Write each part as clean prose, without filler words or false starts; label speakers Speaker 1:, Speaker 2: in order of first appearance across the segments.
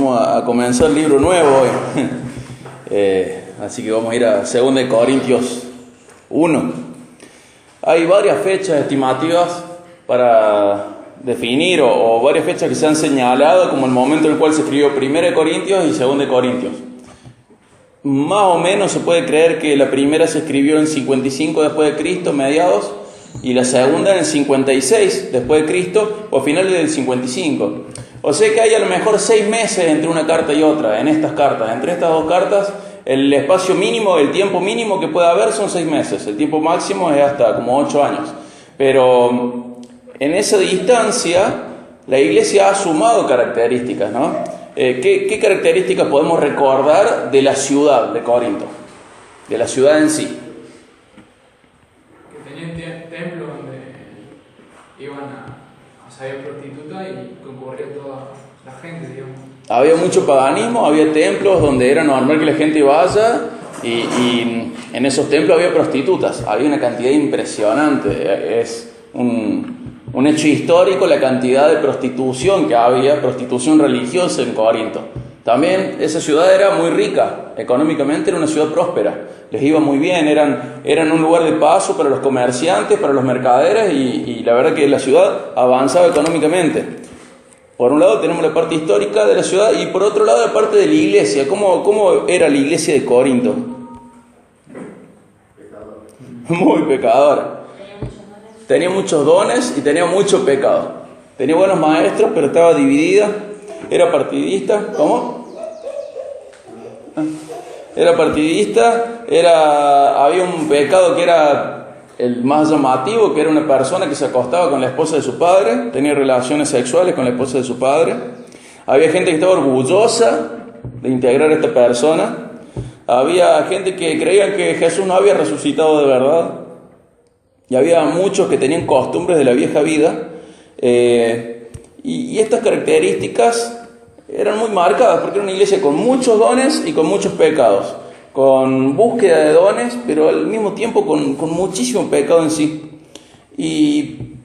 Speaker 1: vamos a comenzar el libro nuevo hoy. Así que vamos a ir a 2 Corintios 1. Hay varias fechas estimativas para definir o varias fechas que se han señalado como el momento en el cual se escribió 1 Corintios y 2 Corintios. Más o menos se puede creer que la primera se escribió en 55 después de Cristo, mediados, y la segunda en el 56 después de Cristo o a finales del 55. O sea que hay a lo mejor 6 meses entre una carta y otra, en estas cartas. Entre estas dos cartas, el espacio mínimo, el tiempo mínimo que puede haber son 6 meses. El tiempo máximo es hasta como 8 años. Pero en esa distancia, la Iglesia ha sumado características, ¿no? ¿Qué características podemos recordar de la ciudad de Corinto? De la ciudad en sí.
Speaker 2: Que tenían templos donde iban a salir prostitutas y concurría toda la gente, digamos. Había
Speaker 1: mucho paganismo, había templos donde era normal que la gente vaya y en esos templos había prostitutas. Había una cantidad impresionante. Es un hecho histórico la cantidad de prostitución que había, prostitución religiosa en Corinto. También esa ciudad era muy rica, económicamente era una ciudad próspera, les iba muy bien, eran un lugar de paso para los comerciantes, para los mercaderes y la verdad que la ciudad avanzaba económicamente. Por un lado tenemos la parte histórica de la ciudad y por otro lado la parte de la iglesia. ¿Cómo era la iglesia de Corinto? Muy pecadora. Tenía muchos dones y tenía mucho pecado. Tenía buenos maestros, pero estaba dividida. Era partidista. ¿Cómo? Era partidista. Había un pecado que era el más llamativo, que era una persona que se acostaba con la esposa de su padre, tenía relaciones sexuales con la esposa de su padre. Había gente que estaba orgullosa de integrar a esta persona. Había gente que creía que Jesús no había resucitado de verdad. Y había muchos que tenían costumbres de la vieja vida. Y estas características eran muy marcadas porque era una iglesia con muchos dones y con muchos pecados. Con búsqueda de dones, pero al mismo tiempo con muchísimo pecado en sí. Y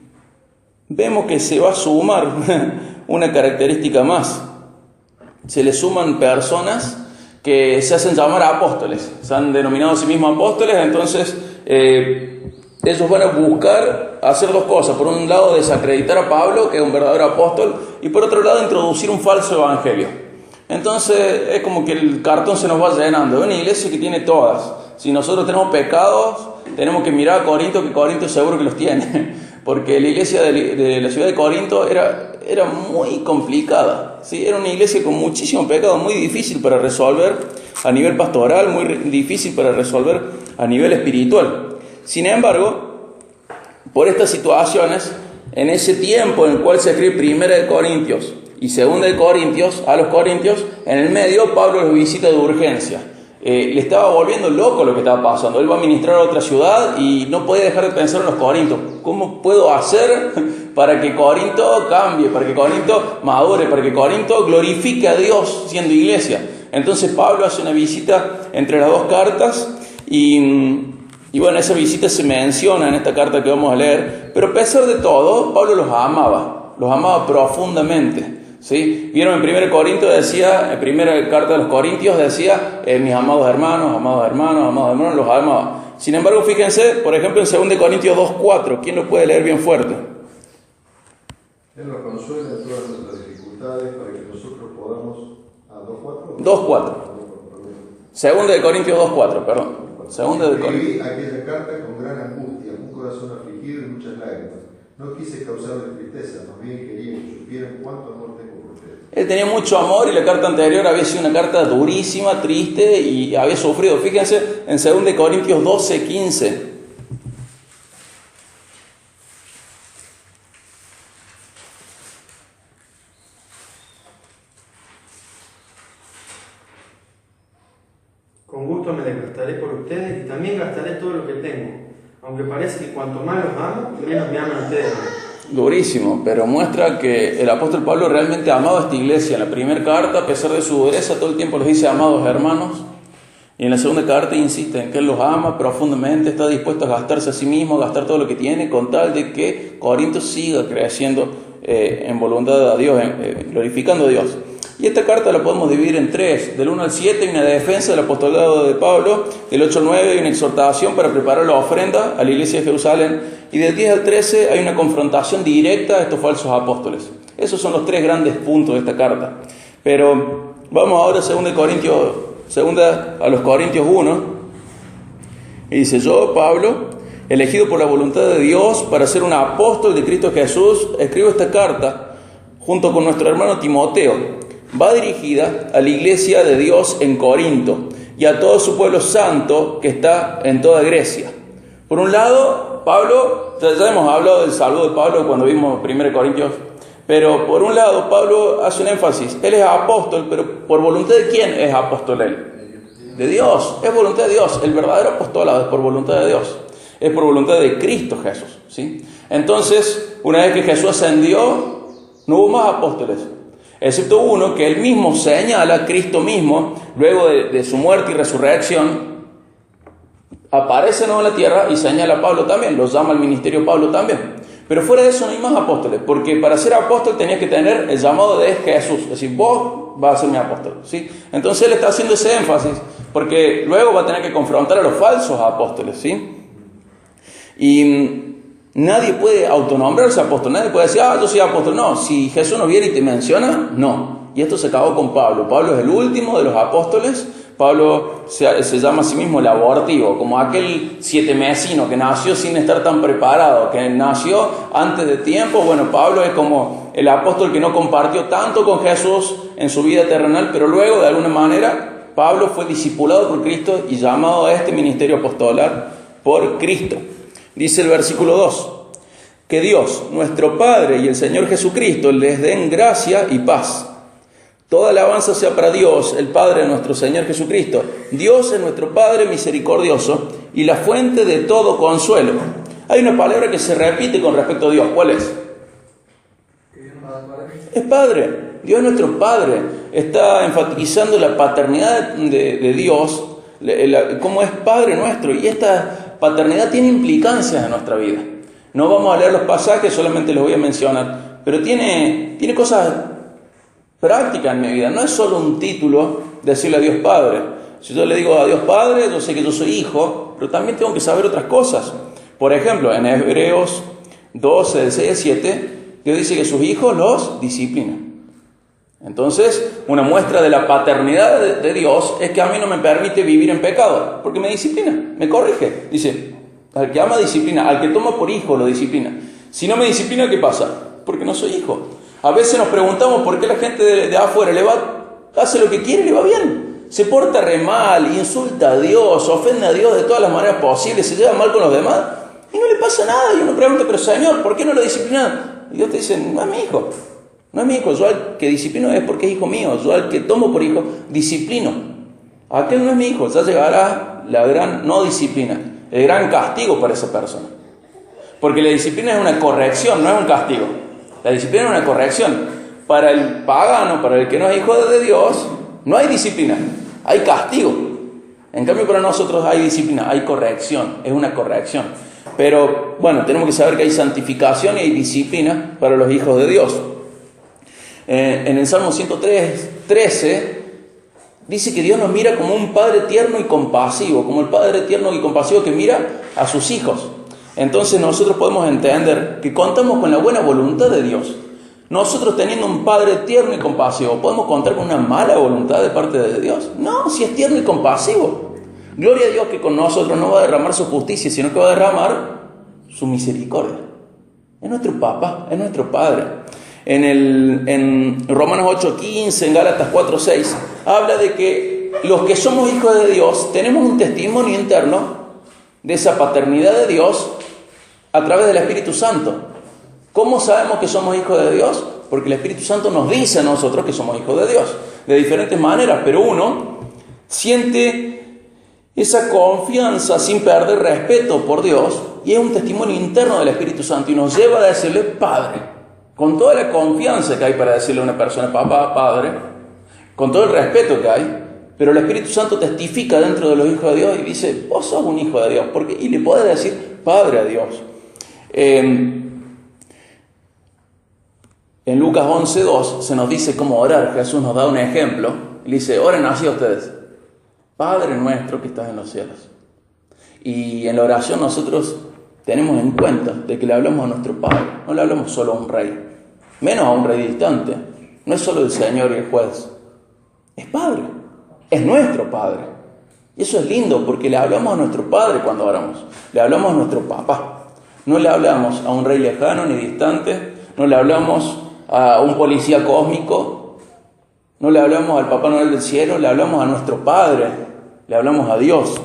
Speaker 1: vemos que se va a sumar una característica más. Se le suman personas que se hacen llamar apóstoles. Se han denominado a sí mismos apóstoles, entonces ellos van a buscar hacer dos cosas. Por un lado, desacreditar a Pablo, que es un verdadero apóstol, y por otro lado, introducir un falso evangelio. Entonces es como que el cartón se nos va llenando. Es una iglesia que tiene todas. Si nosotros tenemos pecados, tenemos que mirar a Corinto, que Corinto seguro que los tiene. Porque la iglesia de la ciudad de Corinto era muy complicada, ¿sí? Era una iglesia con muchísimo pecado, muy difícil para resolver a nivel pastoral, muy difícil para resolver a nivel espiritual. Sin embargo, por estas situaciones, en ese tiempo en el cual se escribe 1 Corintios y 2 Corintios, a los corintios, en el medio Pablo los visita de urgencia. Le estaba volviendo loco lo que estaba pasando. Él va a ministrar a otra ciudad y no podía dejar de pensar en los corintios. ¿Cómo puedo hacer para que Corinto cambie, para que Corinto madure, para que Corinto glorifique a Dios siendo iglesia? Entonces Pablo hace una visita entre las dos cartas y bueno, esa visita se menciona en esta carta que vamos a leer. Pero a pesar de todo, Pablo los amaba profundamente. ¿Sí? Vieron en 1 Corintios decía, en primera carta de los Corintios decía, mis amados hermanos, los amaba. Sin embargo, fíjense, por ejemplo, en 2 Corintios 2:4, ¿quién lo puede leer bien fuerte?
Speaker 3: Él nos consuela en todas nuestras dificultades para que nosotros podamos...
Speaker 1: 2:4. 2 Corintios 2:4, perdón.
Speaker 3: Escribí aquella carta con gran angustia, un corazón afligido y muchas lágrimas. No quise causarles tristeza, más bien quería que supieran cuánto amor tengo por ustedes.
Speaker 1: Él tenía mucho amor y la carta anterior había sido una carta durísima, triste y había sufrido. Fíjense en 2 Corintios 12:15.
Speaker 4: Con gusto me desgastaré por ustedes y también gastaré todo lo que tengo. Aunque parece que cuanto más los amo, menos me aman ustedes.
Speaker 1: Durísimo, pero muestra que el apóstol Pablo realmente amaba a esta iglesia. En la primera carta, a pesar de su dureza, todo el tiempo les dice amados hermanos. Y en la segunda carta insiste en que él los ama profundamente, está dispuesto a gastarse a sí mismo, a gastar todo lo que tiene, con tal de que Corinto siga creciendo en voluntad de Dios, glorificando a Dios. Y esta carta la podemos dividir en tres. Del 1 al 7 hay una defensa del apostolado de Pablo. Del 8 al 9 hay una exhortación para preparar la ofrenda a la iglesia de Jerusalén. Y del 10 al 13 hay una confrontación directa a estos falsos apóstoles. Esos son los tres grandes puntos de esta carta. Pero vamos ahora a los Corintios 1. Y dice: yo, Pablo, elegido por la voluntad de Dios para ser un apóstol de Cristo Jesús, escribo esta carta junto con nuestro hermano Timoteo. Va dirigida a la iglesia de Dios en Corinto y a todo su pueblo santo que está en toda Grecia. Por un lado, Pablo, ya hemos hablado del saludo de Pablo cuando vimos 1 Corintios, pero por un lado Pablo hace un énfasis: él es apóstol, pero ¿por voluntad de quién es apóstol él? De Dios, es voluntad de Dios. El verdadero apostolado es por voluntad de Dios, es por voluntad de Cristo Jesús, ¿sí? Entonces, una vez que Jesús ascendió, no hubo más apóstoles, excepto uno que él mismo señala, Cristo mismo, luego de su muerte y resurrección, aparece en la tierra y señala a Pablo también, lo llama al ministerio Pablo también. Pero fuera de eso no hay más apóstoles, porque para ser apóstol tenías que tener el llamado de Jesús, es decir, vos vas a ser mi apóstol, ¿sí? Entonces él está haciendo ese énfasis, porque luego va a tener que confrontar a los falsos apóstoles, ¿sí? Y nadie puede autonombrarse apóstol, nadie puede decir: yo soy apóstol. No, si Jesús no viene y te menciona, no. Y esto se acabó con Pablo. Pablo es el último de los apóstoles. Pablo se llama a sí mismo el abortivo, como aquel sietemesino que nació sin estar tan preparado, que nació antes de tiempo. Bueno, Pablo es como el apóstol que no compartió tanto con Jesús en su vida terrenal, pero luego, de alguna manera, Pablo fue discipulado por Cristo y llamado a este ministerio apostolar por Cristo. Dice el versículo 2: que Dios, nuestro Padre y el Señor Jesucristo les den gracia y paz. Toda alabanza sea para Dios, el Padre de nuestro Señor Jesucristo. Dios es nuestro Padre misericordioso y la fuente de todo consuelo. Hay una palabra que se repite con respecto a Dios. ¿Cuál es? Es Padre. Dios es nuestro Padre. Está enfatizando la paternidad de Dios, cómo es Padre nuestro. Y esta paternidad tiene implicancias en nuestra vida. No vamos a leer los pasajes, solamente los voy a mencionar. Pero tiene cosas práctica en mi vida. No es solo un título decirle a Dios Padre. Si yo le digo a Dios Padre, yo sé que yo soy hijo, pero también tengo que saber otras cosas. Por ejemplo, en Hebreos 12, del 6 al 7, Dios dice que sus hijos los disciplina. Entonces, una muestra de la paternidad de Dios es que a mí no me permite vivir en pecado, porque me disciplina, me corrige. Dice: al que ama disciplina, al que toma por hijo lo disciplina. Si no me disciplina, ¿qué pasa? Porque no soy hijo. A veces nos preguntamos por qué la gente de afuera hace lo que quiere y le va bien. Se porta re mal, insulta a Dios, ofende a Dios de todas las maneras posibles, se lleva mal con los demás y no le pasa nada. Y uno pregunta: pero Señor, ¿por qué no lo disciplinan? Y Dios te dice: no es mi hijo, no es mi hijo. Yo al que disciplino es porque es hijo mío. Yo al que tomo por hijo, disciplino. Aquel no es mi hijo. Ya llegará la gran no disciplina, el gran castigo para esa persona. Porque la disciplina es una corrección, no es un castigo. La disciplina es una corrección. Para el pagano, para el que no es hijo de Dios, no hay disciplina, hay castigo. En cambio, para nosotros hay disciplina, hay corrección, es una corrección. Pero bueno, tenemos que saber que hay santificación y hay disciplina para los hijos de Dios. En el Salmo 113 dice que Dios nos mira como un Padre tierno y compasivo, como el Padre tierno y compasivo que mira a sus hijos. Entonces nosotros podemos entender que contamos con la buena voluntad de Dios. Nosotros, teniendo un Padre tierno y compasivo, ¿podemos contar con una mala voluntad de parte de Dios? No, si es tierno y compasivo. Gloria a Dios que con nosotros no va a derramar su justicia, sino que va a derramar su misericordia. Es nuestro Papá, es nuestro Padre. En Romanos 8:15, en Gálatas 4:6, habla de que los que somos hijos de Dios tenemos un testimonio interno de esa paternidad de Dios a través del Espíritu Santo. ¿Cómo sabemos que somos hijos de Dios? Porque el Espíritu Santo nos dice a nosotros que somos hijos de Dios, de diferentes maneras, pero uno siente esa confianza sin perder respeto por Dios, y es un testimonio interno del Espíritu Santo, y nos lleva a decirle Padre, con toda la confianza que hay para decirle a una persona papá, Padre, con todo el respeto que hay. Pero el Espíritu Santo testifica dentro de los hijos de Dios y dice: vos sos un hijo de Dios, y le podés decir Padre a Dios. En Lucas 11:2 se nos dice cómo orar. Jesús nos da un ejemplo. Y dice, oren así ustedes. Padre nuestro que estás en los cielos. Y en la oración nosotros tenemos en cuenta de que le hablamos a nuestro Padre. No le hablamos solo a un rey. Menos a un rey distante. No es solo el Señor y el juez. Es Padre. Es nuestro Padre. Y eso es lindo porque le hablamos a nuestro Padre cuando oramos. Le hablamos a nuestro papá. No le hablamos a un rey lejano ni distante. No le hablamos a un policía cósmico. No le hablamos al Papá Noel del cielo. Le hablamos a nuestro Padre. Le hablamos a Dios.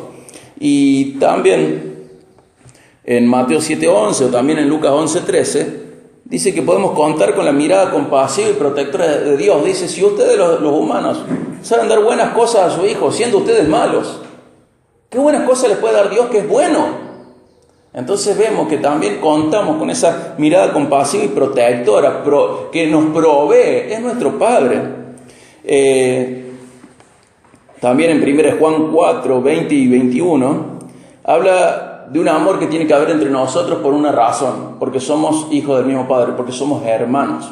Speaker 1: Y también en Mateo 7:11 o también en Lucas 11:13 dice que podemos contar con la mirada compasiva y protectora de Dios. Dice, si ustedes los humanos saben dar buenas cosas a sus hijos, siendo ustedes malos, ¿qué buenas cosas les puede dar Dios que es bueno? Entonces vemos que también contamos con esa mirada compasiva y protectora que nos provee, es nuestro Padre. También en 1 Juan 4, 20 y 21, habla de un amor que tiene que haber entre nosotros por una razón, porque somos hijos del mismo Padre, porque somos hermanos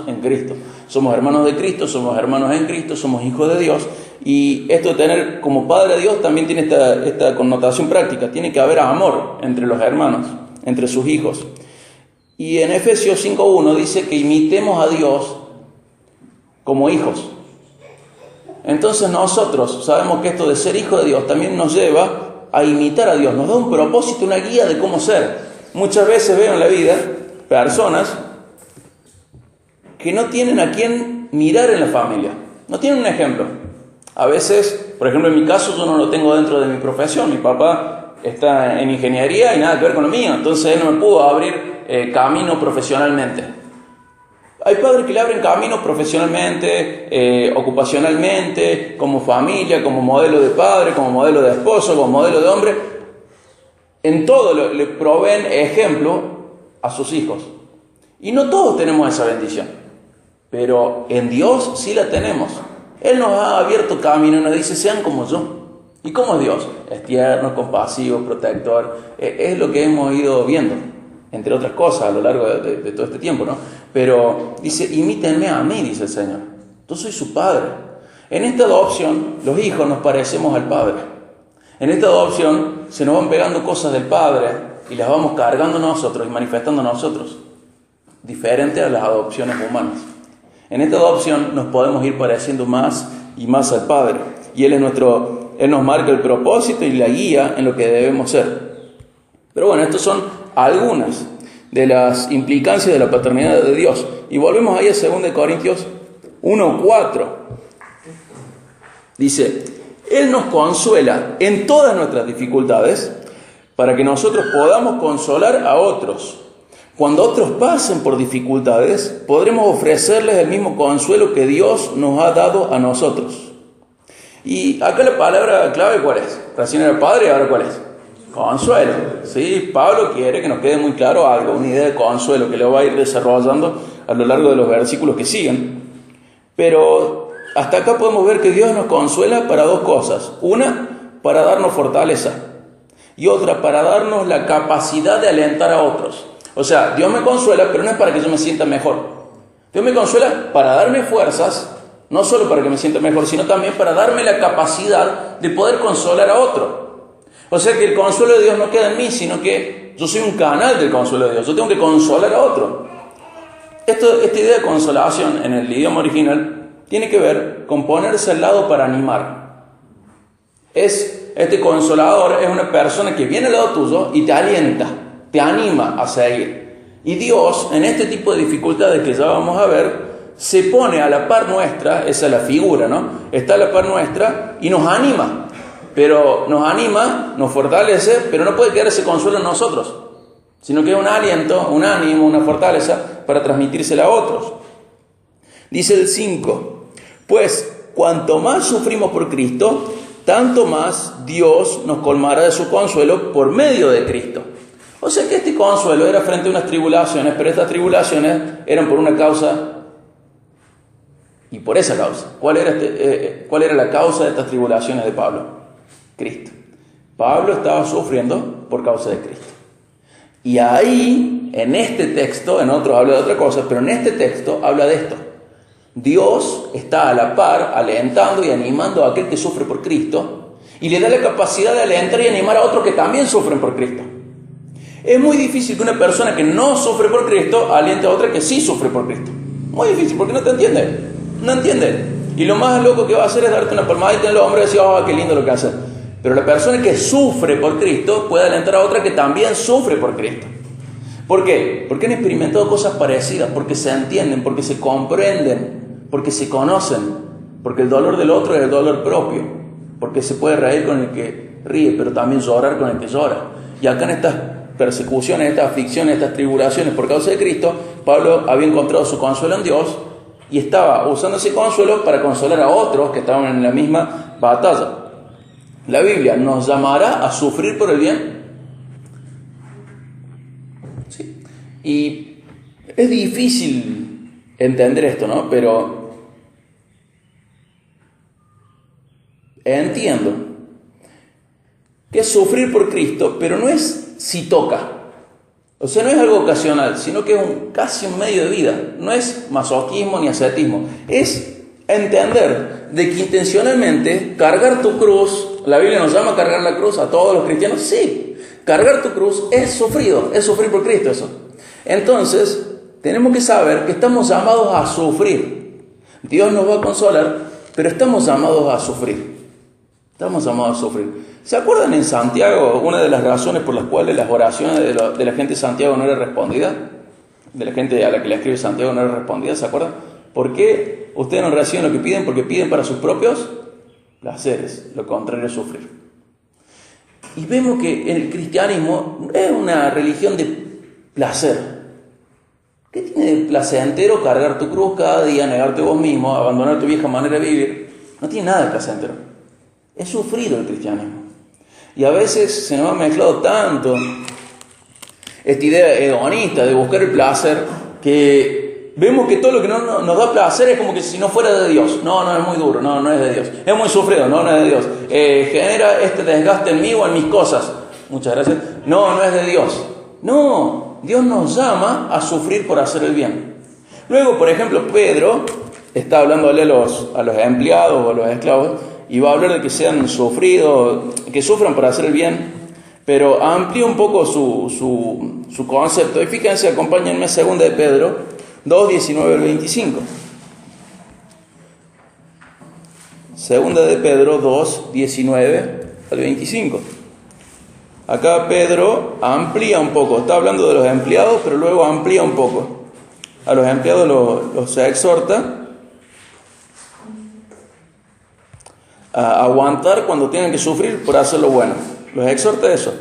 Speaker 1: en Cristo, somos hermanos de Cristo, somos hermanos en Cristo, somos hijos de Dios, y esto de tener como Padre a Dios también tiene esta connotación práctica, tiene que haber amor entre los hermanos, entre sus hijos. Y en Efesios 5:1 dice que imitemos a Dios como hijos. Entonces nosotros sabemos que esto de ser hijo de Dios también nos lleva a imitar a Dios, nos da un propósito, una guía de cómo ser. Muchas veces veo en la vida personas que no tienen a quién mirar en la familia, no tienen un ejemplo. A veces, por ejemplo en mi caso, yo no lo tengo dentro de mi profesión. Mi papá está en ingeniería y nada que ver con lo mío, entonces él no me pudo abrir camino profesionalmente. Hay padres que le abren camino profesionalmente, ocupacionalmente, como familia, como modelo de padre, como modelo de esposo, como modelo de hombre. En todo le proveen ejemplo a sus hijos. Y no todos tenemos esa bendición, pero en Dios sí la tenemos. Él nos ha abierto camino y nos dice, sean como yo. ¿Y cómo es Dios? Es tierno, compasivo, protector. Es lo que hemos ido viendo, entre otras cosas, a lo largo de todo este tiempo, ¿no? Pero dice, imítenme a mí, dice el Señor. Yo soy su Padre. En esta adopción, los hijos nos parecemos al Padre. En esta adopción se nos van pegando cosas del Padre y las vamos cargando nosotros y manifestando nosotros, diferente a las adopciones humanas. En esta adopción nos podemos ir pareciendo más y más al Padre. Y Él nos marca el propósito y la guía en lo que debemos ser. Pero bueno, estas son algunas de las implicancias de la paternidad de Dios. Y volvemos ahí a 2 Corintios 1:4. Dice, Él nos consuela en todas nuestras dificultades para que nosotros podamos consolar a otros. Cuando otros pasen por dificultades, podremos ofrecerles el mismo consuelo que Dios nos ha dado a nosotros. Y acá la palabra clave, ¿cuál es? Recién era Padre y ahora ¿cuál es? Consuelo. Sí, Pablo quiere que nos quede muy claro algo, una idea de consuelo que lo va a ir desarrollando a lo largo de los versículos que siguen. Pero hasta acá podemos ver que Dios nos consuela para dos cosas. Una, para darnos fortaleza. Y otra, para darnos la capacidad de alentar a otros. O sea, Dios me consuela, pero no es para que yo me sienta mejor. Dios me consuela para darme fuerzas, no solo para que me sienta mejor, sino también para darme la capacidad de poder consolar a otro. O sea que el consuelo de Dios no queda en mí, sino que yo soy un canal del consuelo de Dios. Yo tengo que consolar a otro. Esta idea de consolación en el idioma original tiene que ver con ponerse al lado para animar. Este consolador es una persona que viene al lado tuyo y te alienta, te anima a seguir. Y Dios, en este tipo de dificultades que ya vamos a ver, se pone a la par nuestra, esa es la figura, ¿no? Está a la par nuestra y nos anima. Pero nos anima, nos fortalece, pero no puede quedar ese consuelo en nosotros, sino que es un aliento, un ánimo, una fortaleza para transmitírsela a otros. Dice el 5, pues cuanto más sufrimos por Cristo, tanto más Dios nos colmará de su consuelo por medio de Cristo. O sea que este consuelo era frente a unas tribulaciones, pero estas tribulaciones eran por una causa y por esa causa. ¿Cuál era la causa de estas tribulaciones de Pablo? Cristo. Pablo estaba sufriendo por causa de Cristo. Y ahí en este texto, en otros habla de otra cosa, pero en este texto habla de esto. Dios está a la par alentando y animando a aquel que sufre por Cristo y le da la capacidad de alentar y animar a otros que también sufren por Cristo. Es muy difícil que una persona que no sufre por Cristo aliente a otra que sí sufre por Cristo. Muy difícil, porque no te entiende. No entiende. Y lo más loco que va a hacer es darte una palmadita en el hombro y decir, oh, qué lindo lo que hace. Pero la persona que sufre por Cristo puede alentar a otra que también sufre por Cristo. ¿Por qué? Porque han experimentado cosas parecidas, porque se entienden, porque se comprenden, porque se conocen, porque el dolor del otro es el dolor propio, porque se puede reír con el que ríe, pero también llorar con el que llora. Y acá en estas persecuciones, estas aflicciones, estas tribulaciones por causa de Cristo, Pablo había encontrado su consuelo en Dios y estaba usando ese consuelo para consolar a otros que estaban en la misma batalla. La Biblia nos llamará a sufrir por el bien. Sí. Y es difícil entender esto, ¿no? Pero entiendo que es sufrir por Cristo, pero no es si toca. O sea, no es algo ocasional, sino que es casi un medio de vida. No es masoquismo ni ascetismo. Es entender de que intencionalmente cargar tu cruz, la Biblia nos llama a cargar la cruz a todos los cristianos. Sí, cargar tu cruz es sufrir por Cristo eso. Entonces, tenemos que saber que estamos llamados a sufrir. Dios nos va a consolar, pero estamos llamados a sufrir. Estamos llamados a sufrir. ¿Se acuerdan en Santiago una de las razones por las cuales las oraciones de la gente de Santiago no eran respondidas? De la gente a la que le escribe Santiago no eran respondidas, ¿se acuerdan? ¿Por qué ustedes no reciben lo que piden? Porque piden para sus propios placeres. Lo contrario es sufrir. Y vemos que el cristianismo es una religión de placer. ¿Qué tiene de placentero cargar tu cruz cada día, negarte vos mismo, abandonar tu vieja manera de vivir? No tiene nada de placentero. Es sufrido el cristianismo. Y a veces se nos ha mezclado tanto esta idea hedonista de buscar el placer que vemos que todo lo que no nos da placer es como que si no fuera de Dios. No, es muy duro, no es de Dios. Es muy sufrido, no es de Dios. Genera este desgaste en mí o en mis cosas. Muchas gracias. No es de Dios. No, Dios nos llama a sufrir por hacer el bien. Luego, por ejemplo, Pedro está hablándole a los empleados o a los esclavos y va a hablar de que sean sufridos, que sufran por hacer el bien, pero amplía un poco su concepto. Y fíjense, acompáñenme a 2 de Pedro 2, 19 al 25. 2 de Pedro 2, 19 al 25. Acá Pedro amplía un poco, está hablando de los empleados, pero luego amplía un poco. A los empleados los exhorta a aguantar cuando tengan que sufrir por hacer lo bueno. Los exhorta a eso.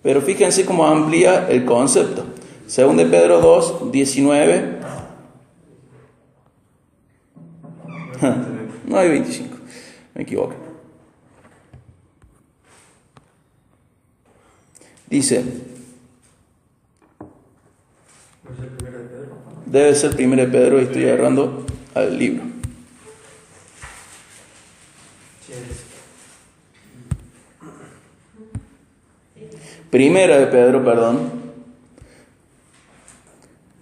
Speaker 1: Pero fíjense cómo amplía el concepto. 2 de Pedro 2, 19. No hay 25, me equivoco. Dice, debe ser 1 de Pedro y estoy agarrando al libro. Primera de Pedro,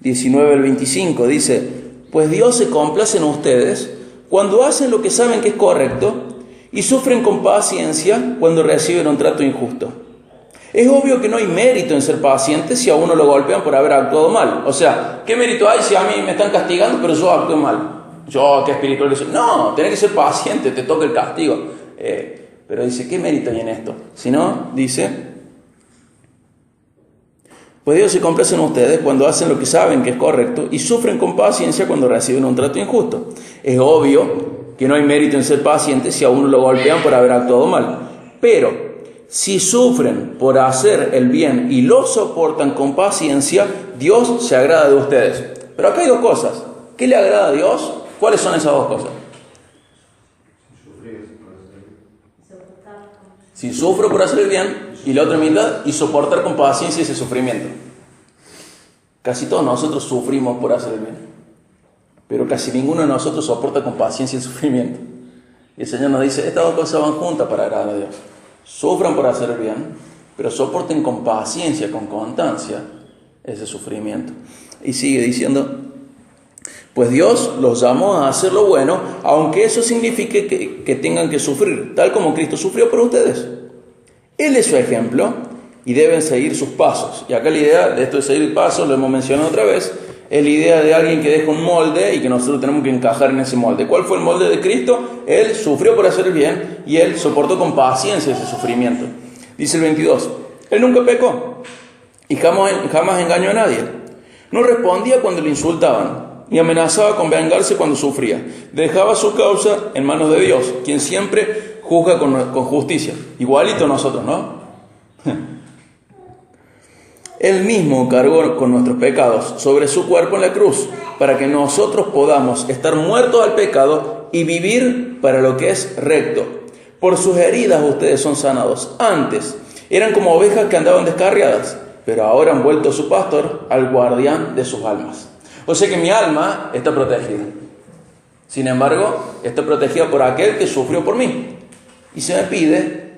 Speaker 1: 19 al 25, dice, pues Dios se complace en ustedes cuando hacen lo que saben que es correcto y sufren con paciencia cuando reciben un trato injusto. Es obvio que no hay mérito en ser paciente si a uno lo golpean por haber actuado mal. O sea, ¿qué mérito hay si a mí me están castigando pero yo actué mal? Yo, qué espiritual. No, tenés que ser paciente, te toca el castigo. Pero dice, ¿qué mérito hay en esto? Si no, dice, pues Dios se complace en ustedes cuando hacen lo que saben que es correcto y sufren con paciencia cuando reciben un trato injusto. Es obvio que no hay mérito en ser paciente si a uno lo golpean por haber actuado mal. Pero si sufren por hacer el bien y lo soportan con paciencia, Dios se agrada de ustedes. Pero acá hay dos cosas. ¿Qué le agrada a Dios? ¿Cuáles son esas dos cosas? Si sufro por hacer el bien, y la otra mitad, y soportar con paciencia ese sufrimiento. Casi todos nosotros sufrimos por hacer el bien, pero casi ninguno de nosotros soporta con paciencia el sufrimiento. Y el Señor nos dice, estas dos cosas van juntas para agradar a Dios. Sufran por hacer el bien pero soporten con paciencia, con constancia ese sufrimiento. Y sigue diciendo, pues Dios los llamó a hacer lo bueno, aunque eso signifique que tengan que sufrir, tal como Cristo sufrió por ustedes. Él es su ejemplo y deben seguir sus pasos. Y acá la idea de esto de seguir pasos, lo hemos mencionado otra vez, es la idea de alguien que deja un molde y que nosotros tenemos que encajar en ese molde. ¿Cuál fue el molde de Cristo? Él sufrió por hacer el bien y Él soportó con paciencia ese sufrimiento. Dice el 22, Él nunca pecó y jamás engañó a nadie. No respondía cuando le insultaban, ni amenazaba con vengarse cuando sufría. Dejaba su causa en manos de Dios, quien siempre juzga con justicia. Igualito nosotros, ¿no? Él mismo cargó con nuestros pecados sobre su cuerpo en la cruz, para que nosotros podamos estar muertos al pecado y vivir para lo que es recto. Por sus heridas ustedes son sanados. Antes eran como ovejas que andaban descarriadas, pero ahora han vuelto a su pastor, al guardián de sus almas. O sea que mi alma está protegida. Sin embargo, está protegida por aquel que sufrió por mí. Y se me pide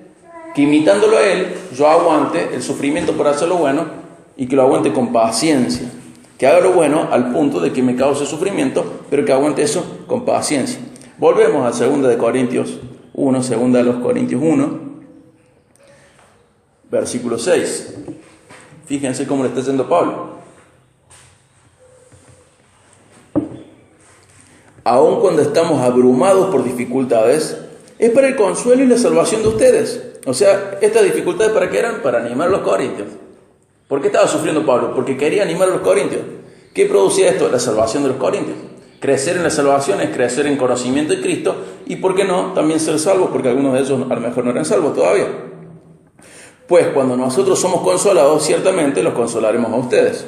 Speaker 1: que imitándolo a Él, yo aguante el sufrimiento por hacer lo bueno y que lo aguante con paciencia. Que haga lo bueno al punto de que me cause sufrimiento, pero que aguante eso con paciencia. Volvemos a 2 Corintios 1, 2 Corintios 1, versículo 6. Fíjense cómo le está diciendo Pablo. Aun cuando estamos abrumados por dificultades, es para el consuelo y la salvación de ustedes. O sea, estas dificultades, ¿para qué eran? Para animar a los corintios. ¿Por qué estaba sufriendo Pablo? Porque quería animar a los corintios. ¿Qué producía esto? La salvación de los corintios. Crecer en la salvación es crecer en conocimiento de Cristo y, ¿por qué no?, también ser salvos, porque algunos de ellos a lo mejor no eran salvos todavía. Pues cuando nosotros somos consolados, ciertamente los consolaremos a ustedes.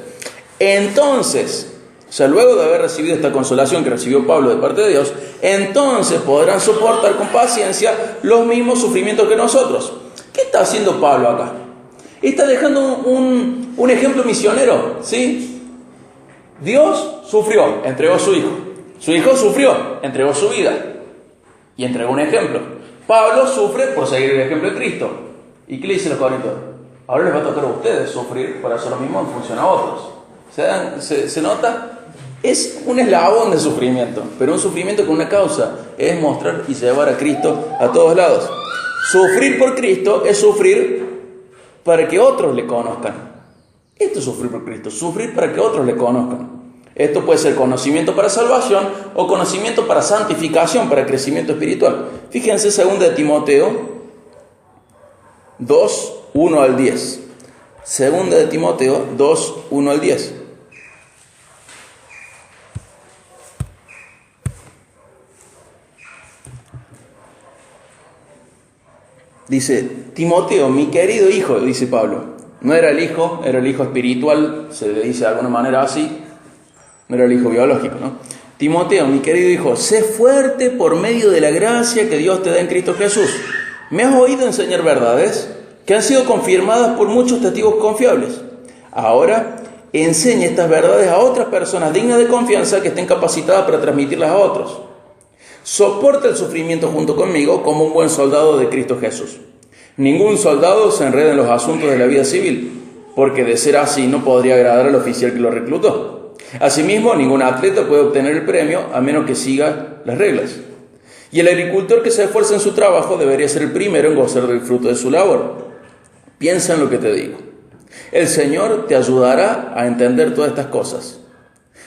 Speaker 1: Entonces, o sea, luego de haber recibido esta consolación que recibió Pablo de parte de Dios, entonces podrán soportar con paciencia los mismos sufrimientos que nosotros. ¿Qué está haciendo Pablo acá? Está dejando un ejemplo misionero, ¿sí? Dios sufrió, entregó a su Hijo. Su Hijo sufrió, entregó su vida y entregó un ejemplo. Pablo sufre por seguir el ejemplo de Cristo. ¿Y qué le dicen los corintios? Ahora les va a tocar a ustedes sufrir para hacer lo mismo en función a otros. ¿Se nota? Es un eslabón de sufrimiento, pero un sufrimiento con una causa, es mostrar y llevar a Cristo a todos lados. Sufrir por Cristo es sufrir para que otros le conozcan. Esto es sufrir por Cristo, sufrir para que otros le conozcan. Esto puede ser conocimiento para salvación o conocimiento para santificación, para crecimiento espiritual. Fíjense 2 Timoteo 2, 1 al 10. 2 Timoteo 2, 1 al 10. Dice, Timoteo, mi querido hijo, dice Pablo. No era el hijo espiritual, se le dice de alguna manera así. No era el hijo biológico, ¿no? Timoteo, mi querido hijo, sé fuerte por medio de la gracia que Dios te da en Cristo Jesús. Me has oído enseñar verdades que han sido confirmadas por muchos testigos confiables. Ahora, enseña estas verdades a otras personas dignas de confianza que estén capacitadas para transmitirlas a otros. Soporta el sufrimiento junto conmigo como un buen soldado de Cristo Jesús. Ningún soldado se enreda en los asuntos de la vida civil, porque de ser así no podría agradar al oficial que lo reclutó. Asimismo, ningún atleta puede obtener el premio a menos que siga las reglas. Y el agricultor que se esfuerza en su trabajo debería ser el primero en gozar del fruto de su labor. Piensa en lo que te digo. El Señor te ayudará a entender todas estas cosas.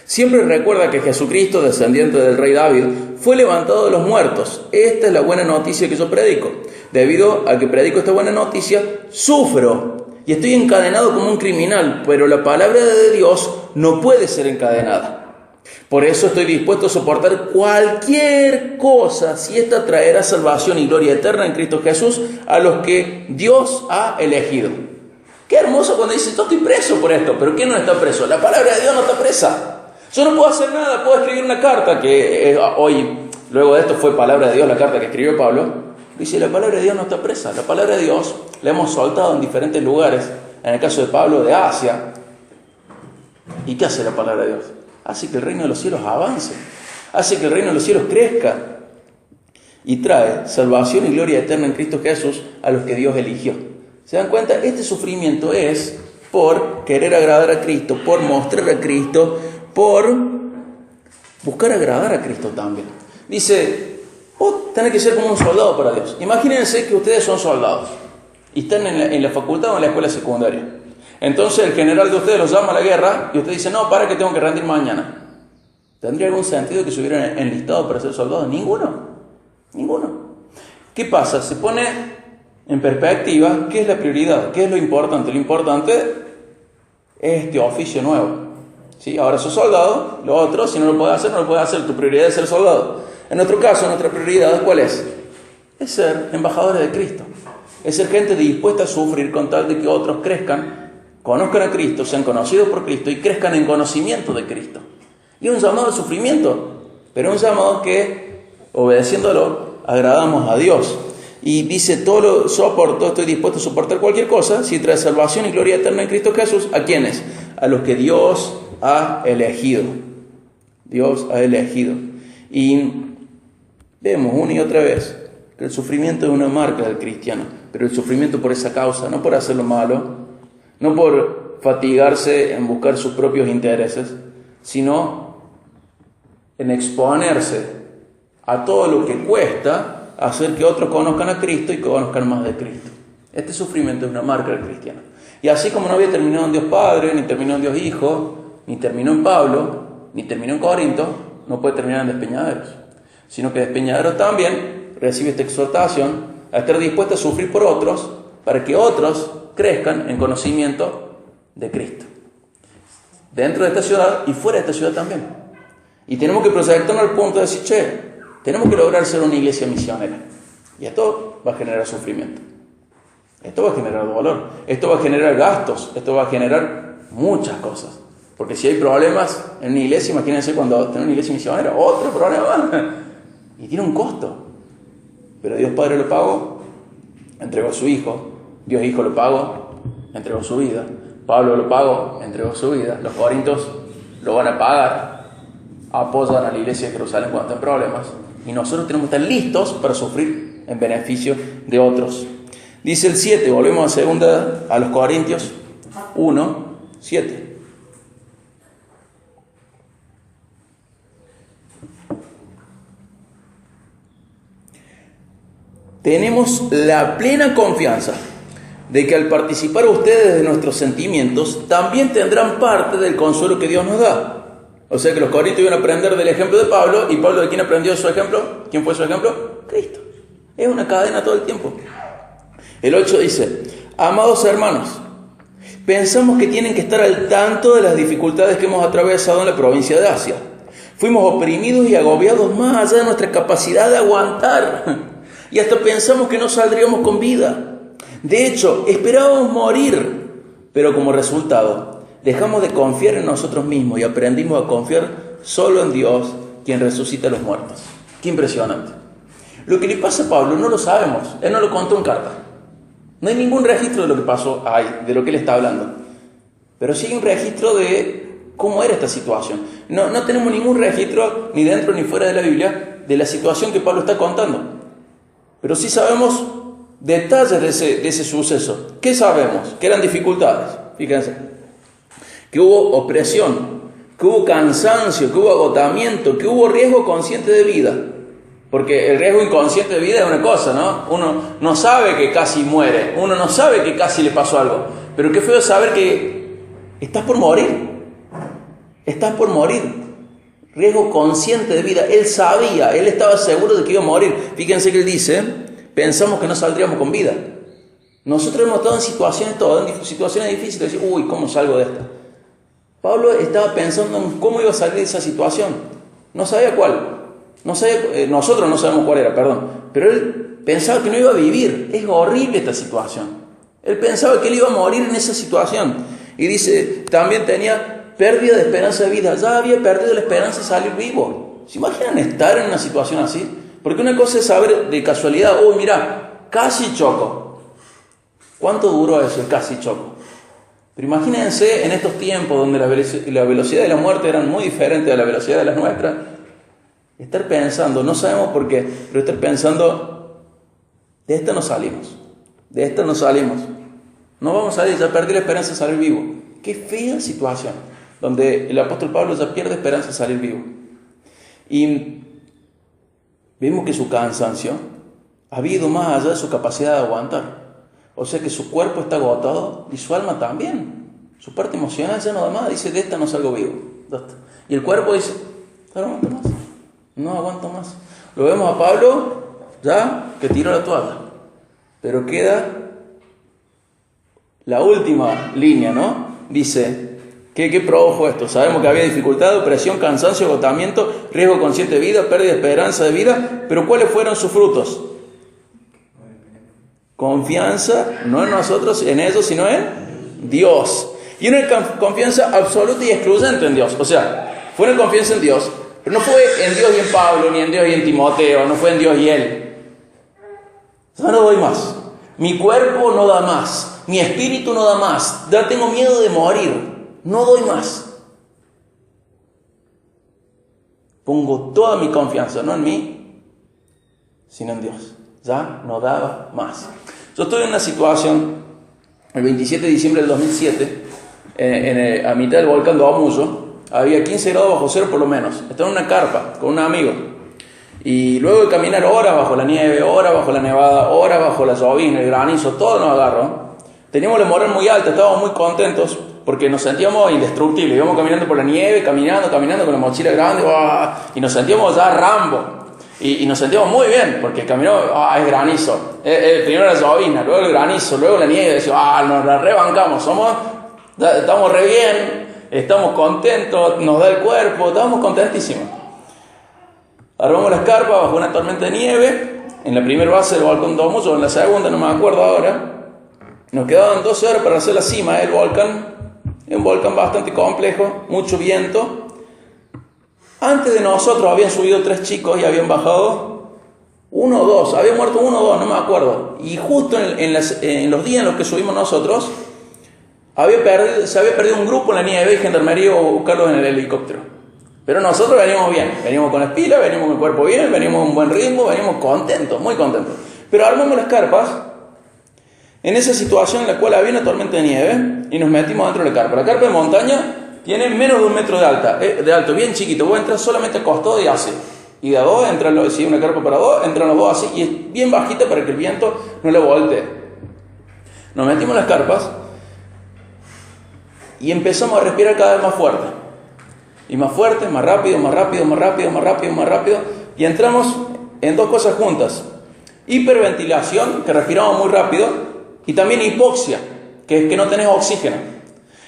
Speaker 1: Siempre recuerda que Jesucristo, descendiente del rey David, fue levantado de los muertos. Esta es la buena noticia que yo predico. Debido a que predico esta buena noticia, sufro y estoy encadenado como un criminal, pero la palabra de Dios no puede ser encadenada. Por eso estoy dispuesto a soportar cualquier cosa si esta traerá salvación y gloria eterna en Cristo Jesús a los que Dios ha elegido. Qué hermoso cuando dice, yo estoy preso por esto, pero ¿quién no está preso? La palabra de Dios no está presa. Yo no puedo hacer nada, puedo escribir una carta que hoy, luego de esto fue palabra de Dios, la carta que escribió Pablo. Dice, la palabra de Dios no está presa, la palabra de Dios la hemos soltado en diferentes lugares, en el caso de Pablo, de Asia. ¿Y qué hace la palabra de Dios? Hace que el reino de los cielos avance, hace que el reino de los cielos crezca y trae salvación y gloria eterna en Cristo Jesús a los que Dios eligió. ¿Se dan cuenta? Este sufrimiento es por querer agradar a Cristo, por mostrar a Cristo, por buscar agradar a Cristo también. Dice, vos tenés que ser como un soldado para Dios. Imagínense que ustedes son soldados y están en la facultad o en la escuela secundaria. Entonces el general de ustedes los llama a la guerra y usted dice, no, para que tengo que rendir mañana. ¿Tendría algún sentido que se hubieran enlistado para ser soldados? Ninguno. ¿Qué pasa? Se pone en perspectiva qué es la prioridad, qué es lo importante. Lo importante es este oficio nuevo. ¿Sí? Ahora sos soldado, lo otro, si no lo puedes hacer, no lo puedes hacer. Tu prioridad es ser soldado. En nuestro caso, nuestra prioridad, ¿cuál es? Es ser embajadores de Cristo. Es ser gente dispuesta a sufrir con tal de que otros crezcan, conozcan a Cristo, sean conocidos por Cristo y crezcan en conocimiento de Cristo. Y un llamado al sufrimiento, pero un llamado que, obedeciéndolo, agradamos a Dios. Y dice, todo lo soporto, estoy dispuesto a soportar cualquier cosa, si trae salvación y gloria eterna en Cristo Jesús. ¿A quiénes? A los que Dios ha elegido. Dios ha elegido. Y vemos una y otra vez que el sufrimiento es una marca del cristiano, pero el sufrimiento por esa causa, no por hacer lo malo, no por fatigarse en buscar sus propios intereses, sino en exponerse a todo lo que cuesta hacer que otros conozcan a Cristo y conozcan más de Cristo. Este sufrimiento es una marca del cristiano. Y así como no había terminado en Dios Padre, ni terminó en Dios Hijo, ni terminó en Pablo, ni terminó en Corinto, no puede terminar en Despeñaderos, sino que Despeñaderos también recibe esta exhortación a estar dispuesto a sufrir por otros, para que otros crezcan en conocimiento de Cristo. Dentro de esta ciudad y fuera de esta ciudad también. Y tenemos que proyectarnos al punto de decir, che, tenemos que lograr ser una iglesia misionera. Y esto va a generar sufrimiento. Esto va a generar dolor. Esto va a generar gastos. Esto va a generar muchas cosas. Porque si hay problemas en una iglesia, imagínense cuando tenemos una iglesia misionera, otro problema. Y tiene un costo. Pero Dios Padre lo pagó, entregó a su Hijo. Dios Hijo lo pagó, entregó su vida. Pablo lo pagó, entregó su vida. Los corintios lo van a pagar. Apoyan a la iglesia de Jerusalén cuando estén problemas. Y nosotros tenemos que estar listos para sufrir en beneficio de otros. Dice el 7, volvemos a los Corintios 1, 7. Tenemos la plena confianza de que al participar ustedes de nuestros sentimientos, también tendrán parte del consuelo que Dios nos da. O sea que los corintios iban a aprender del ejemplo de Pablo. ¿Y Pablo de quién aprendió su ejemplo? ¿Quién fue su ejemplo? Cristo. Es una cadena todo el tiempo. El 8 dice, amados hermanos, pensamos que tienen que estar al tanto de las dificultades que hemos atravesado en la provincia de Asia. Fuimos oprimidos y agobiados más allá de nuestra capacidad de aguantar. Y hasta pensamos que no saldríamos con vida. De hecho, esperábamos morir, pero como resultado, dejamos de confiar en nosotros mismos y aprendimos a confiar solo en Dios, quien resucita a los muertos. Qué impresionante. Lo que le pasa a Pablo no lo sabemos. Él no lo contó en carta. No hay ningún registro de lo que pasó ahí, de lo que él está hablando. Pero sí hay un registro de cómo era esta situación. No tenemos ningún registro, ni dentro ni fuera de la Biblia, de la situación que Pablo está contando. Pero sí sabemos detalles de ese suceso. ¿Qué sabemos? Que eran dificultades. Fíjense. Que hubo opresión, que hubo cansancio, que hubo agotamiento, que hubo riesgo consciente de vida. Porque el riesgo inconsciente de vida es una cosa, ¿no? Uno no sabe que casi muere, uno no sabe que casi le pasó algo. Pero qué feo saber que estás por morir. Estás por morir. Riesgo consciente de vida. Él sabía, él estaba seguro de que iba a morir. Fíjense que él dice, pensamos que no saldríamos con vida. Nosotros hemos estado en situaciones difíciles. Decir, uy, ¿cómo salgo de esta? Pablo estaba pensando en cómo iba a salir de esa situación. No sabía cuál. Nosotros no sabemos cuál era, pero él pensaba que no iba a vivir. Es horrible esta situación. Él pensaba que él iba a morir en esa situación. Y dice, también tenía pérdida de esperanza de vida. Ya había perdido la esperanza de salir vivo. ¿Se imaginan estar en una situación así? Porque una cosa es saber de casualidad, uy, mira, casi choco. ¿Cuánto duró eso, el casi choco? Pero imagínense en estos tiempos donde la velocidad de la muerte eran muy diferentes a la velocidad de las nuestras. Estar pensando, no sabemos por qué, pero estar pensando, de esta no salimos. No vamos a salir, ya perdí la esperanza de salir vivo. Qué fea situación, donde el apóstol Pablo ya pierde esperanza de salir vivo. Y vemos que su cansancio había ido más allá de su capacidad de aguantar. O sea que su cuerpo está agotado y su alma también. Su parte emocional ya no da más, dice, de esta no salgo vivo. Y el cuerpo dice, no aguanto más, no aguanto más. Lo vemos a Pablo ya que tiró la toalla. Pero queda la última línea, ¿no? Dice, ¿qué produjo esto? Sabemos que había dificultad, opresión, cansancio, agotamiento, riesgo consciente de vida, pérdida de esperanza de vida, pero ¿cuáles fueron sus frutos? Confianza, no en nosotros, en ellos, sino en Dios. Y una confianza absoluta y excluyente en Dios. O sea, fue una confianza en Dios, pero no fue en Dios y en Pablo, ni en Dios y en Timoteo, no fue en Dios y él. Ya no doy más. Mi cuerpo no da más. Mi espíritu no da más. Ya tengo miedo de morir. No doy más. Pongo toda mi confianza, no en mí, sino en Dios. Ya no daba más. Yo estoy en una situación, el 27 de diciembre del 2007, a mitad del volcán de Omuyo, había 15 grados bajo cero por lo menos. Estaba en una carpa con un amigo. Y luego de caminar horas bajo la nieve, horas bajo la nevada, horas bajo la llovizna, el granizo, todo nos agarró. Teníamos la moral muy alta, estábamos muy contentos porque nos sentíamos indestructibles. Íbamos caminando por la nieve, caminando con la mochila grande, y nos sentíamos ya Rambo. Y nos sentíamos muy bien porque caminó, es granizo. Primero la llovizna, luego el granizo, luego la nieve. Decimos, nos la rebancamos, estamos re bien, estamos contentos, nos da el cuerpo, estamos contentísimos. Armamos las carpas bajo una tormenta de nieve, en la primera base del volcán de Omuyo, en la segunda, no me acuerdo ahora. Nos quedaban 12 horas para hacer la cima del volcán. Es un volcán bastante complejo, mucho viento. Antes de nosotros habían subido 3 chicos y habían bajado 1 o 2, habían muerto 1 o 2, no me acuerdo. Y justo en los días en los que subimos nosotros, se había perdido un grupo en la nieve y Gendarmería iba a buscarlos en el helicóptero. Pero nosotros veníamos bien, veníamos con las pilas, veníamos con el cuerpo bien, veníamos con un buen ritmo, veníamos contentos, muy contentos. Pero armamos las carpas en esa situación en la cual había una tormenta de nieve y nos metimos dentro de la carpa. La carpa de montaña tiene menos de 1 metro de alto, bien chiquito. Vos entras solamente acostado y así. Y de a 2 entran si una carpa para 2, entran los 2 así. Y es bien bajita para que el viento no le voltee. Nos metimos en las carpas y empezamos a respirar cada vez más fuerte. Y más fuerte, más rápido, más rápido, más rápido, más rápido, más rápido. Y entramos en 2 cosas juntas. Hiperventilación, que respiramos muy rápido, y también hipoxia, que es que no tenés oxígeno.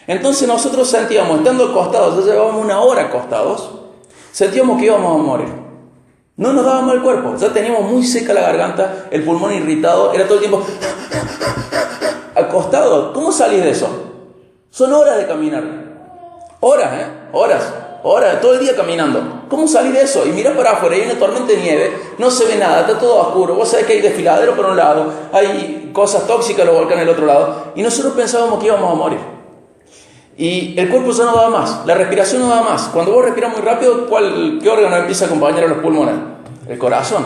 Speaker 1: Entonces nosotros sentíamos, estando acostados, ya llevábamos 1 hora acostados, sentíamos que íbamos a morir. No nos daba mal el cuerpo, ya teníamos muy seca la garganta, el pulmón irritado, era todo el tiempo acostado. ¿Cómo salís de eso? Son horas de caminar. Horas, todo el día caminando. ¿Cómo salís de eso? Y mirás para afuera, hay una tormenta de nieve, no se ve nada, está todo oscuro. Vos sabés que hay desfiladero por un lado, hay cosas tóxicas, los volcanes del otro lado. Y nosotros pensábamos que íbamos a morir. Y el cuerpo ya no daba más, la respiración no daba más. Cuando vos respiras muy rápido, ¿qué órgano empieza a acompañar a los pulmones? El corazón.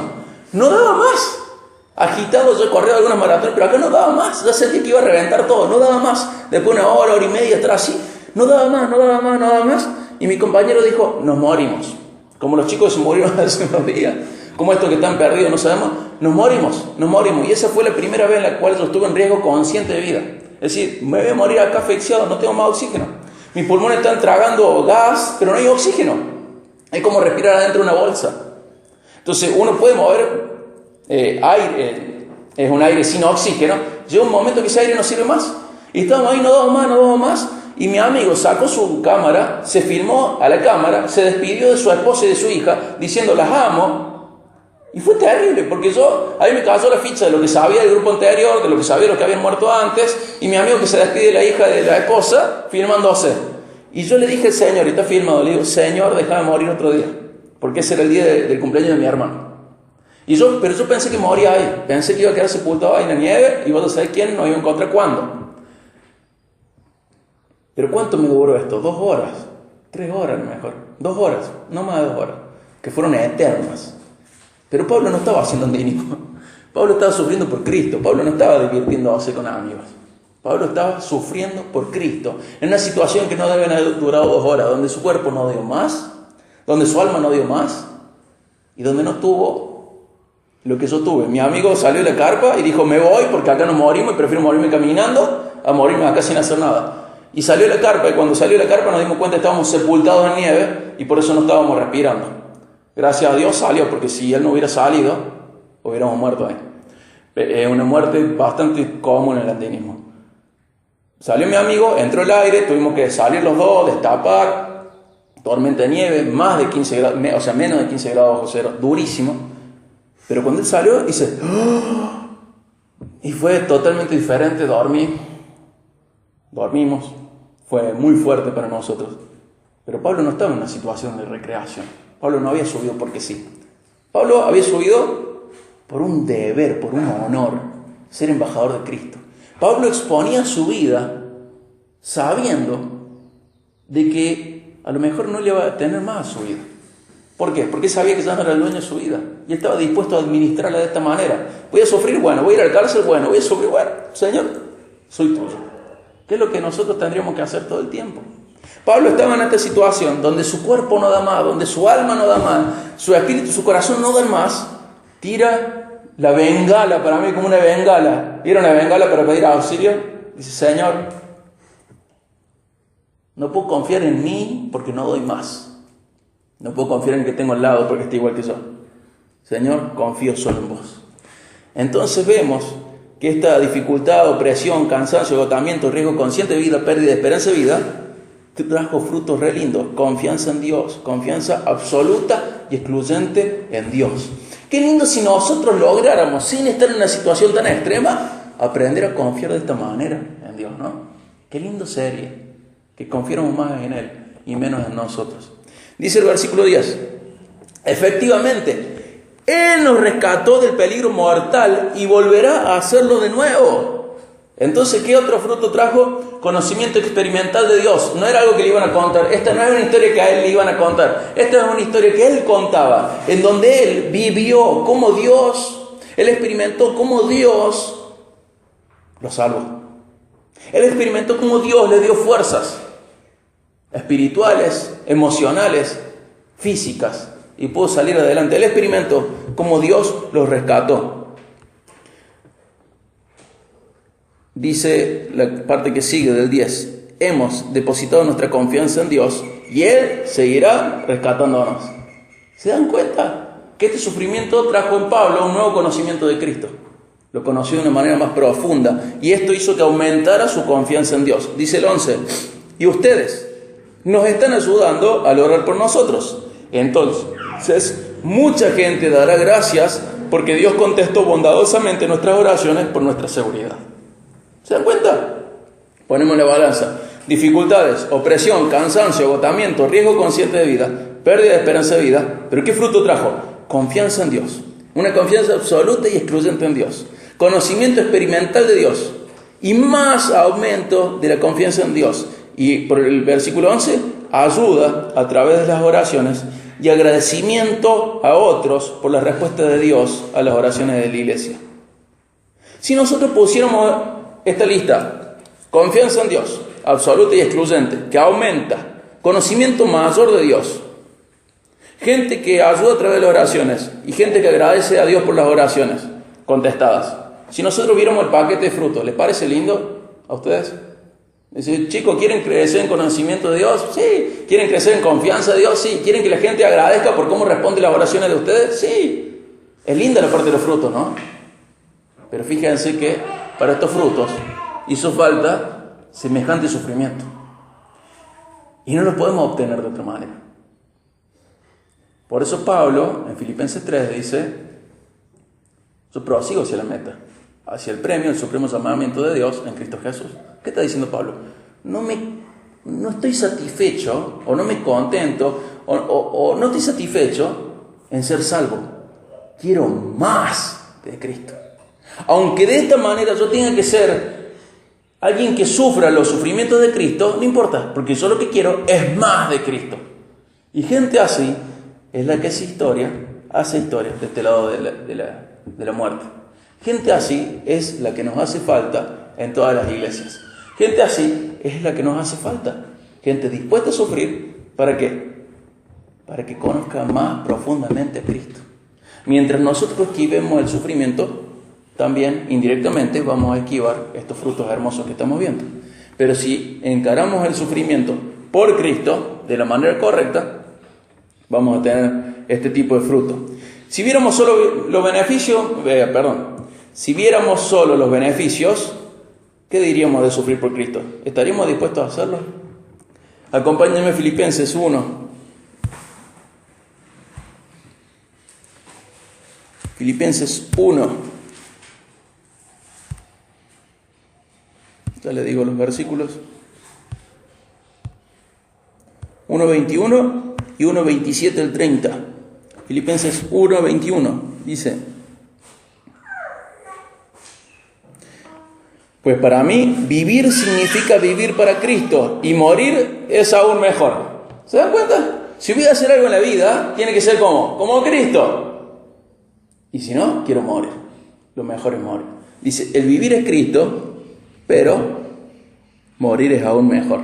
Speaker 1: No daba más. Agitado, yo he corrido algunas maratones, pero acá no daba más. Ya sentí que iba a reventar todo, no daba más. Después de 1 hora, 1 hora y media, estar así, no daba más. Y mi compañero dijo, nos morimos. Como los chicos se murieron hace unos días, como estos que están perdidos, no sabemos, nos morimos. Y esa fue la primera vez en la cual yo estuve en riesgo consciente de vida. Es decir, me voy a morir acá asfixiado, no tengo más oxígeno. Mis pulmones están tragando gas, pero no hay oxígeno. Es como respirar adentro de una bolsa. Entonces uno puede mover aire, es un aire sin oxígeno. Llega un momento que ese aire no sirve más. Y estábamos ahí, no damos más. Y mi amigo sacó su cámara, se filmó a la cámara, se despidió de su esposa y de su hija, diciendo las amo. Y fue terrible, porque a mí me cayó la ficha de lo que sabía del grupo anterior, de lo que sabía de los que habían muerto antes, y mi amigo que se despide de la hija de la esposa, filmándose. Y yo le dije al Señor, y está filmado, le digo, Señor, déjame morir otro día, porque ese era el día del cumpleaños de mi hermano. Pero yo pensé que moría ahí, pensé que iba a quedar sepultado ahí en la nieve, y vos no sabés quién, no iba a encontrar cuándo. Pero ¿cuánto me duró esto? 2 horas, 3 horas a lo mejor, 2 horas, no más de 2 horas, que fueron eternas. Pero Pablo no estaba haciendo un dinismo. Pablo estaba sufriendo por Cristo. Pablo no estaba divirtiéndose con amigos. Pablo estaba sufriendo por Cristo, en una situación que no debe haber durado 2 horas, donde su cuerpo no dio más, donde su alma no dio más, y donde no tuvo lo que yo tuve. Mi amigo salió de la carpa y dijo, me voy porque acá nos morimos y prefiero morirme caminando a morirme acá sin hacer nada. Y salió de la carpa, y cuando salió de la carpa nos dimos cuenta que estábamos sepultados en nieve y por eso no estábamos respirando. Gracias a Dios salió, porque si él no hubiera salido, hubiéramos muerto ahí. Es una muerte bastante común en el andinismo. Salió mi amigo, entró el aire, tuvimos que salir los dos, destapar, tormenta de nieve, más de 15 grados, o sea, menos de 15 grados bajo cero, durísimo. Pero cuando él salió, dice, ¡oh! Y fue totalmente diferente, dormimos, fue muy fuerte para nosotros. Pero Pablo no estaba en una situación de recreación. Pablo no había subido porque sí. Pablo había subido por un deber, por un honor, ser embajador de Cristo. Pablo exponía su vida sabiendo de que a lo mejor no le iba a tener más a su vida. ¿Por qué? Porque sabía que ya no era el dueño de su vida y estaba dispuesto a administrarla de esta manera. Voy a sufrir, bueno, voy a ir a la cárcel, bueno, voy a sufrir, bueno, Señor, soy tuyo. ¿Qué es lo que nosotros tendríamos que hacer todo el tiempo? Pablo estaba en esta situación donde su cuerpo no da más, donde su alma no da más, su espíritu, su corazón no dan más. Tira la bengala, para mí como una bengala. ¿Vieron la bengala para pedir auxilio? Dice, Señor, no puedo confiar en mí porque no doy más. No puedo confiar en el que tengo al lado porque está igual que yo. Señor, confío solo en vos. Entonces vemos que esta dificultad, opresión, cansancio, agotamiento, riesgo consciente de vida, pérdida de esperanza de vida, trajo frutos re lindos. Confianza en Dios, confianza absoluta y excluyente en Dios. Qué lindo si nosotros lográramos, sin estar en una situación tan extrema, aprender a confiar de esta manera en Dios, ¿no? Qué lindo sería que confiáramos más en Él y menos en nosotros. Dice el versículo 10, efectivamente, Él nos rescató del peligro mortal y volverá a hacerlo de nuevo. Entonces, ¿qué otro fruto trajo? Conocimiento experimental de Dios. No era algo que le iban a contar. Esta no es una historia que a él le iban a contar. Esta es una historia que él contaba, en donde él vivió como Dios, él experimentó como Dios lo salvó. Él experimentó como Dios le dio fuerzas espirituales, emocionales, físicas, y pudo salir adelante. Él experimentó como Dios los rescató. Dice la parte que sigue del 10, hemos depositado nuestra confianza en Dios y Él seguirá rescatándonos. ¿Se dan cuenta? Que este sufrimiento trajo en Pablo un nuevo conocimiento de Cristo. Lo conoció de una manera más profunda y esto hizo que aumentara su confianza en Dios. Dice el 11, y ustedes nos están ayudando al orar por nosotros. Entonces, mucha gente dará gracias porque Dios contestó bondadosamente nuestras oraciones por nuestra seguridad. ¿Se dan cuenta? Ponemos la balanza. Dificultades, opresión, cansancio, agotamiento, riesgo consciente de vida, pérdida de esperanza de vida. ¿Pero qué fruto trajo? Confianza en Dios. Una confianza absoluta y excluyente en Dios. Conocimiento experimental de Dios. Y más aumento de la confianza en Dios. Y por el versículo 11, ayuda a través de las oraciones y agradecimiento a otros por la respuesta de Dios a las oraciones de la iglesia. Si nosotros pusiéramos esta lista, confianza en Dios, absoluta y excluyente, que aumenta, conocimiento mayor de Dios, gente que ayuda a través de las oraciones y gente que agradece a Dios por las oraciones contestadas. Si nosotros viéramos el paquete de frutos, ¿les parece lindo a ustedes? Dice, chicos, ¿quieren crecer en conocimiento de Dios? Sí. ¿Quieren crecer en confianza de Dios? Sí. ¿Quieren que la gente agradezca por cómo responde las oraciones de ustedes? Sí. Es linda la parte de los frutos, ¿no? Pero fíjense que para estos frutos hizo falta semejante sufrimiento. Y no lo podemos obtener de otra manera. Por eso Pablo, en Filipenses 3, dice, yo prosigo hacia la meta, hacia el premio, el supremo llamamiento de Dios en Cristo Jesús. ¿Qué está diciendo Pablo? No estoy satisfecho, o no me contento, o no estoy satisfecho en ser salvo. Quiero más de Cristo. Aunque de esta manera yo tenga que ser alguien que sufra los sufrimientos de Cristo, no importa, porque yo lo que quiero es más de Cristo. Y gente así es la que hace historia de este lado de la muerte. Gente así es la que nos hace falta en todas las iglesias. Gente así es la que nos hace falta. Gente dispuesta a sufrir, ¿para qué? Para que conozca más profundamente a Cristo. Mientras nosotros esquivemos el sufrimiento, también indirectamente vamos a esquivar estos frutos hermosos que estamos viendo. Pero si encaramos el sufrimiento por Cristo de la manera correcta, vamos a tener este tipo de fruto. Si viéramos solo los beneficios, si viéramos solo los beneficios, ¿qué diríamos de sufrir por Cristo? ¿Estaríamos dispuestos a hacerlo? Acompáñenme a Filipenses 1. Filipenses 1. Ya le digo los versículos. 1:21 y 1:27 al 30. Filipenses 1:21 dice: pues para mí vivir significa vivir para Cristo y morir es aún mejor. ¿Se dan cuenta? Si voy a hacer algo en la vida, tiene que ser como Cristo. Y si no, quiero morir. Lo mejor es morir. Dice, el vivir es Cristo, pero morir es aún mejor.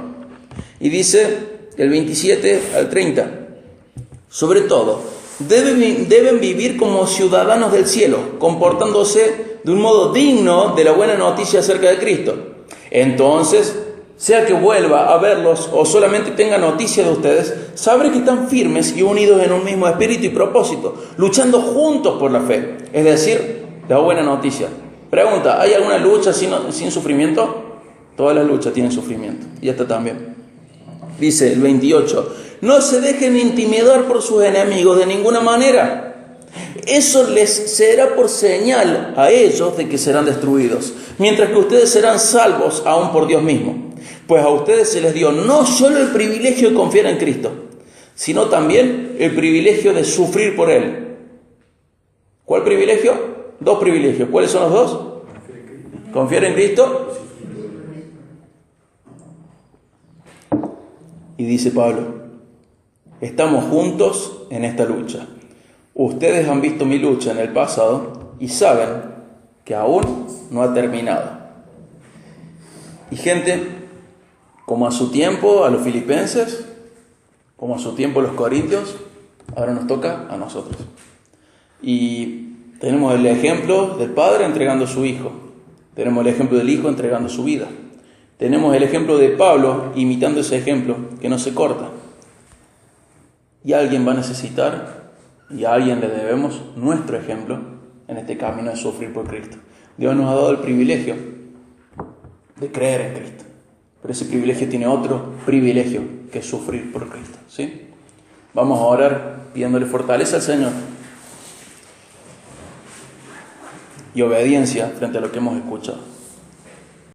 Speaker 1: Y dice el 27 al 30, sobre todo, deben vivir como ciudadanos del cielo, comportándose de un modo digno de la buena noticia acerca de Cristo. Entonces, sea que vuelva a verlos o solamente tenga noticia de ustedes, sabré que están firmes y unidos en un mismo espíritu y propósito, luchando juntos por la fe, es decir, la buena noticia. Pregunta, ¿hay alguna lucha sin sufrimiento? Todas las luchas tienen sufrimiento, y esta también. Dice el 28, no se dejen intimidar por sus enemigos de ninguna manera. Eso les será por señal a ellos de que serán destruidos, mientras que ustedes serán salvos aún por Dios mismo. Pues a ustedes se les dio no solo el privilegio de confiar en Cristo, sino también el privilegio de sufrir por Él. ¿Cuál privilegio? Dos privilegios. ¿Cuáles son los dos? Confiar en Cristo. Y dice Pablo, estamos juntos en esta lucha. Ustedes han visto mi lucha en el pasado y saben que aún no ha terminado. Y gente, como a su tiempo a los filipenses, como a su tiempo a los corintios, ahora nos toca a nosotros. Y tenemos el ejemplo del Padre entregando a su Hijo. Tenemos el ejemplo del Hijo entregando su vida. Tenemos el ejemplo de Pablo imitando ese ejemplo que no se corta. Y alguien va a necesitar, y a alguien le debemos nuestro ejemplo en este camino de sufrir por Cristo. Dios nos ha dado el privilegio de creer en Cristo. Pero ese privilegio tiene otro privilegio, que es sufrir por Cristo. ¿Sí? Vamos a orar pidiéndole fortaleza al Señor y obediencia frente a lo que hemos escuchado.